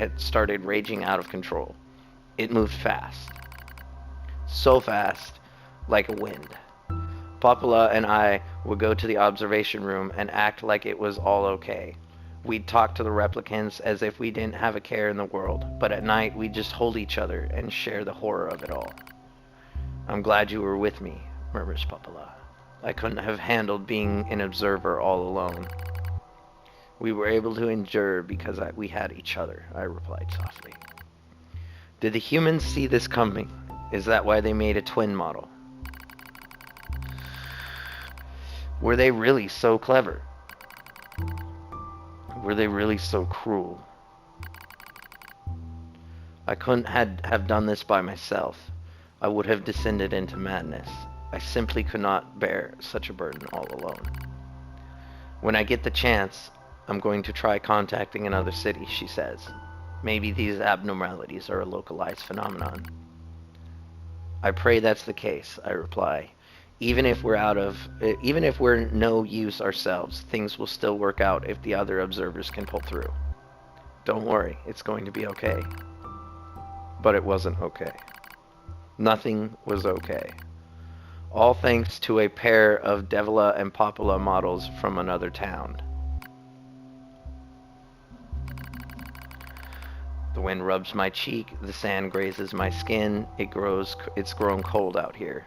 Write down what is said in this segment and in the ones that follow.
had started raging out of control. It moved fast. So fast, like a wind. Popola and I would go to the observation room and act like it was all okay. We'd talk to the replicants as if we didn't have a care in the world, but at night we'd just hold each other and share the horror of it all. "I'm glad you were with me," murmurs Popola. "I couldn't have handled being an observer all alone." "We were able to endure because we had each other," I replied softly. "Did the humans see this coming? Is that why they made a twin model? Were they really so clever? Were they really so cruel? I couldn't have done this by myself. I would have descended into madness. I simply could not bear such a burden all alone. When I get the chance, I'm going to try contacting another city," she says. "Maybe these abnormalities are a localized phenomenon." "I pray that's the case," I reply. Even if we're no use ourselves, things will still work out if the other observers can pull through. Don't worry, it's going to be okay." But it wasn't okay. Nothing was okay. All thanks to a pair of Devola and Popola models from another town. The wind rubs my cheek, the sand grazes my skin. It's grown cold out here.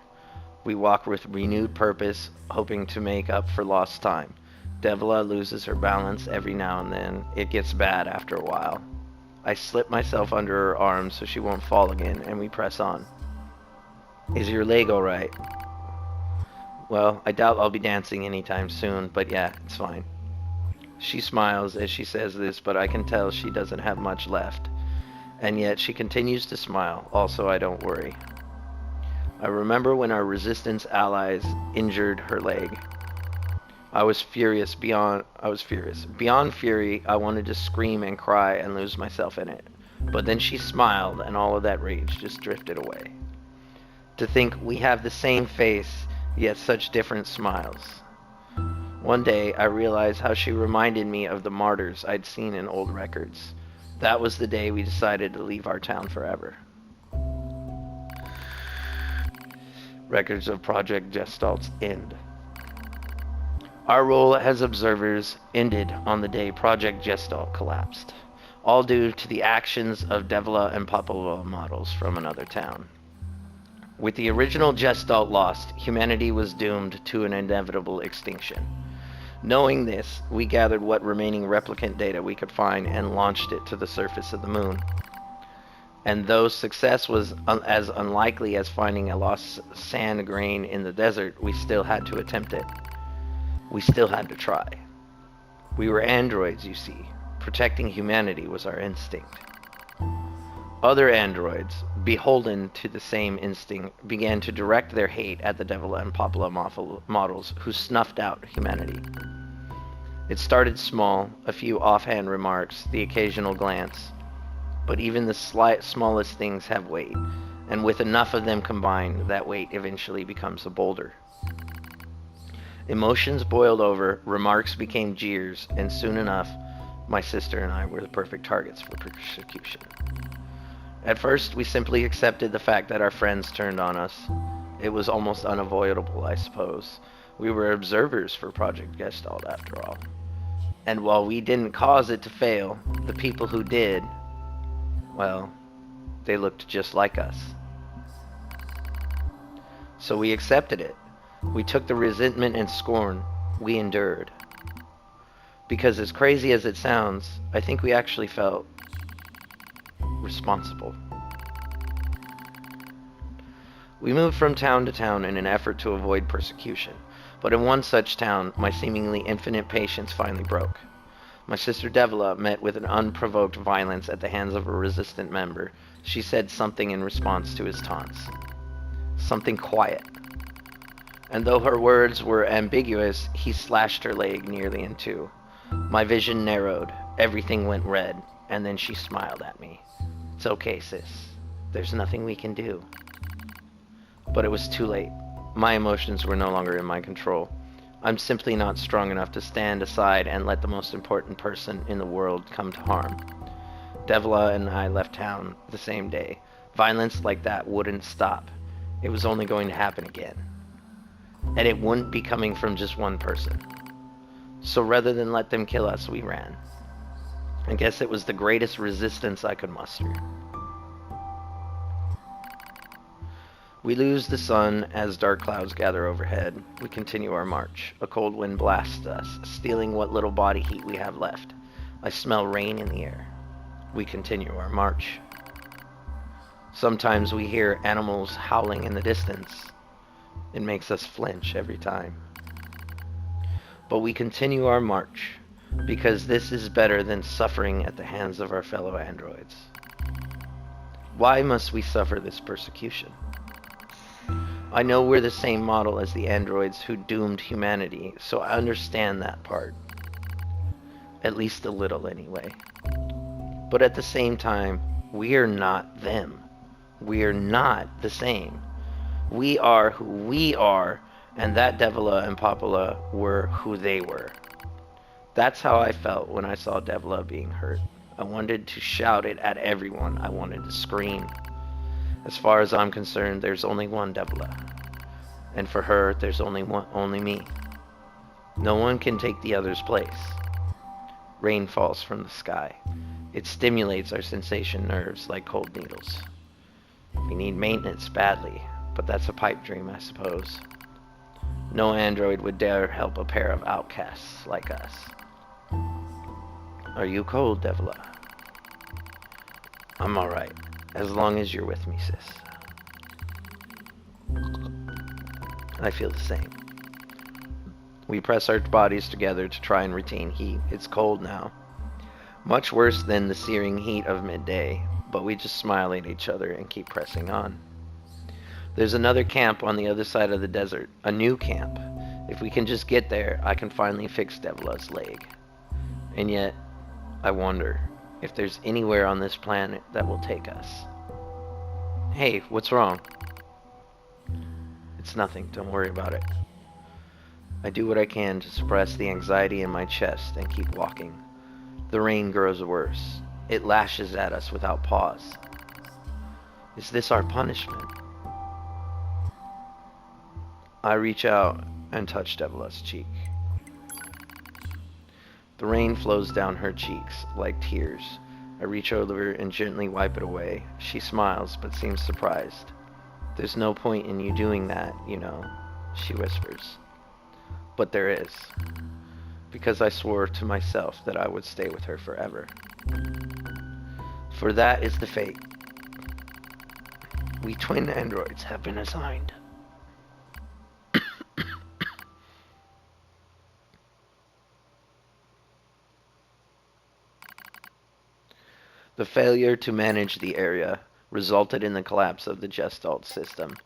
We walk with renewed purpose, hoping to make up for lost time. Devola loses her balance every now and then. It gets bad after a while. I slip myself under her arm so she won't fall again, and we press on. "Is your leg all right?" "Well, I doubt I'll be dancing anytime soon, but yeah, it's fine." She smiles as she says this, but I can tell she doesn't have much left. And yet she continues to smile. Also, I don't worry. I remember when our resistance allies injured her leg. I was furious. Beyond fury, I wanted to scream and cry and lose myself in it. But then she smiled, and all of that rage just drifted away. To think we have the same face, yet such different smiles. One day, I realized how she reminded me of the martyrs I'd seen in old records. That was the day we decided to leave our town forever. Records of Project Gestalt's end. Our role as observers ended on the day Project Gestalt collapsed, all due to the actions of Devola and Popola models from another town. With the original Gestalt lost, humanity was doomed to an inevitable extinction. Knowing this, we gathered what remaining replicant data we could find and launched it to the surface of the moon. And though success was as unlikely as finding a lost sand grain in the desert, we still had to attempt it. We still had to try. We were androids, you see. Protecting humanity was our instinct. Other androids, beholden to the same instinct, began to direct their hate at the Devola and Popola models who snuffed out humanity. It started small, a few offhand remarks, the occasional glance. But even the smallest things have weight, and with enough of them combined, that weight eventually becomes a boulder. Emotions boiled over, remarks became jeers, and soon enough, my sister and I were the perfect targets for persecution. At first, we simply accepted the fact that our friends turned on us. It was almost unavoidable, I suppose. We were observers for Project Gestalt, after all. And while we didn't cause it to fail, the people who did, well, they looked just like us. So we accepted it. We took the resentment and scorn. We endured. Because as crazy as it sounds, I think we actually felt responsible. We moved from town to town in an effort to avoid persecution. But in one such town, my seemingly infinite patience finally broke. My sister Devola met with an unprovoked violence at the hands of a resistant member. She said something in response to his taunts. Something quiet. And though her words were ambiguous, he slashed her leg nearly in two. My vision narrowed, everything went red, and then she smiled at me. "It's okay, sis. There's nothing we can do." But it was too late. My emotions were no longer in my control. I'm simply not strong enough to stand aside and let the most important person in the world come to harm. Devola and I left town the same day. Violence like that wouldn't stop. It was only going to happen again. And it wouldn't be coming from just one person. So rather than let them kill us, we ran. I guess it was the greatest resistance I could muster. We lose the sun as dark clouds gather overhead. We continue our march. A cold wind blasts us, stealing what little body heat we have left. I smell rain in the air. We continue our march. Sometimes we hear animals howling in the distance. It makes us flinch every time. But we continue our march, because this is better than suffering at the hands of our fellow androids. Why must we suffer this persecution? I know we're the same model as the androids who doomed humanity, so I understand that part. At least a little, anyway. But at the same time, we are not them. We are not the same. We are who we are, and that Devola and Popola were who they were. That's how I felt when I saw Devola being hurt. I wanted to shout it at everyone. I wanted to scream. As far as I'm concerned, there's only one Devola. And for her, there's only me. No one can take the other's place. Rain falls from the sky. It stimulates our sensation nerves like cold needles. We need maintenance badly, but that's a pipe dream, I suppose. No android would dare help a pair of outcasts like us. Are you cold, Devola? I'm alright, as long as you're with me, sis. I feel the same. We press our bodies together to try and retain heat. It's cold now. Much worse than the searing heat of midday, but we just smile at each other and keep pressing on. There's another camp on the other side of the desert, a new camp. If we can just get there, I can finally fix Devola's leg. And yet, I wonder if there's anywhere on this planet that will take us. Hey, what's wrong? It's nothing, don't worry about it. I do what I can to suppress the anxiety in my chest and keep walking. The rain grows worse. It lashes at us without pause. Is this our punishment? I reach out and touch Devola's cheek. The rain flows down her cheeks like tears. I reach over and gently wipe it away. She smiles but seems surprised. There's no point in you doing that, you know, she whispers. But there is. Because I swore to myself that I would stay with her forever. For that is the fate we twin androids have been assigned. The failure to manage the area resulted in the collapse of the Gestalt system,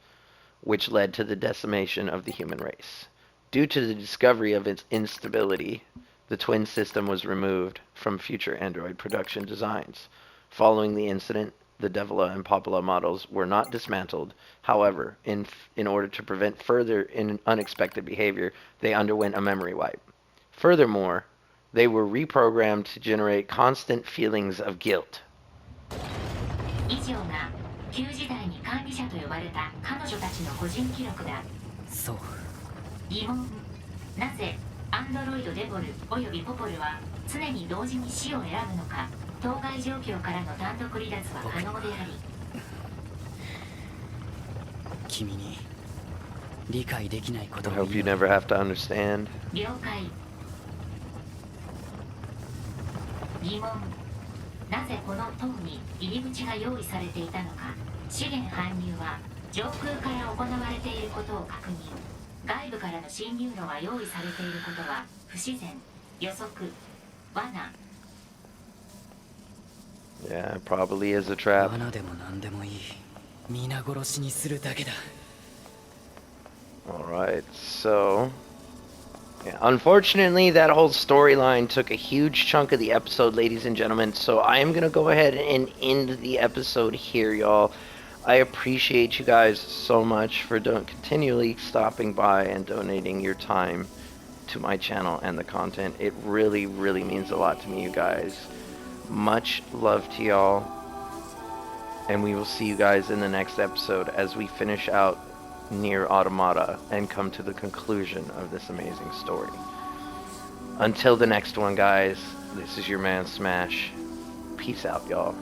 which led to the decimation of the human race. Due to the discovery of its instability, the twin system was removed from future android production designs. Following the incident, the Devola and Popola models were not dismantled. However, in order to prevent further unexpected behavior, they underwent a memory wipe. Furthermore, they were reprogrammed to generate constant feelings of guilt. 以上が旧時代に管理者と呼ばれた彼女たちの個人記録だ。そう。疑問。なぜアンドロイドデボルおよびポポルは常に同時に死を選ぶのか。当該状況からの単独離脱は可能であり。君に理解できないことを。I hope you never have to understand. 了解。疑問。なぜこの塔に入り口が用意されていたのか。資源搬入は上空から行われていることを確認。外部からの侵入路が用意されていることは不自然。予測。罠。Yeah, it probably is a trap. 罠でも何でもいい。皆殺しにするだけだ。Alright, so... Yeah, unfortunately, that whole storyline took a huge chunk of the episode, ladies and gentlemen, so I am going to go ahead and end the episode here, y'all. I appreciate you guys so much for continually stopping by and donating your time to my channel and the content. It really, really means a lot to me, you guys. Much love to y'all. And we will see you guys in the next episode as we finish out NieR Automata and come to the conclusion of this amazing story. Until the next one, guys, this is your man Smash. Peace out, y'all.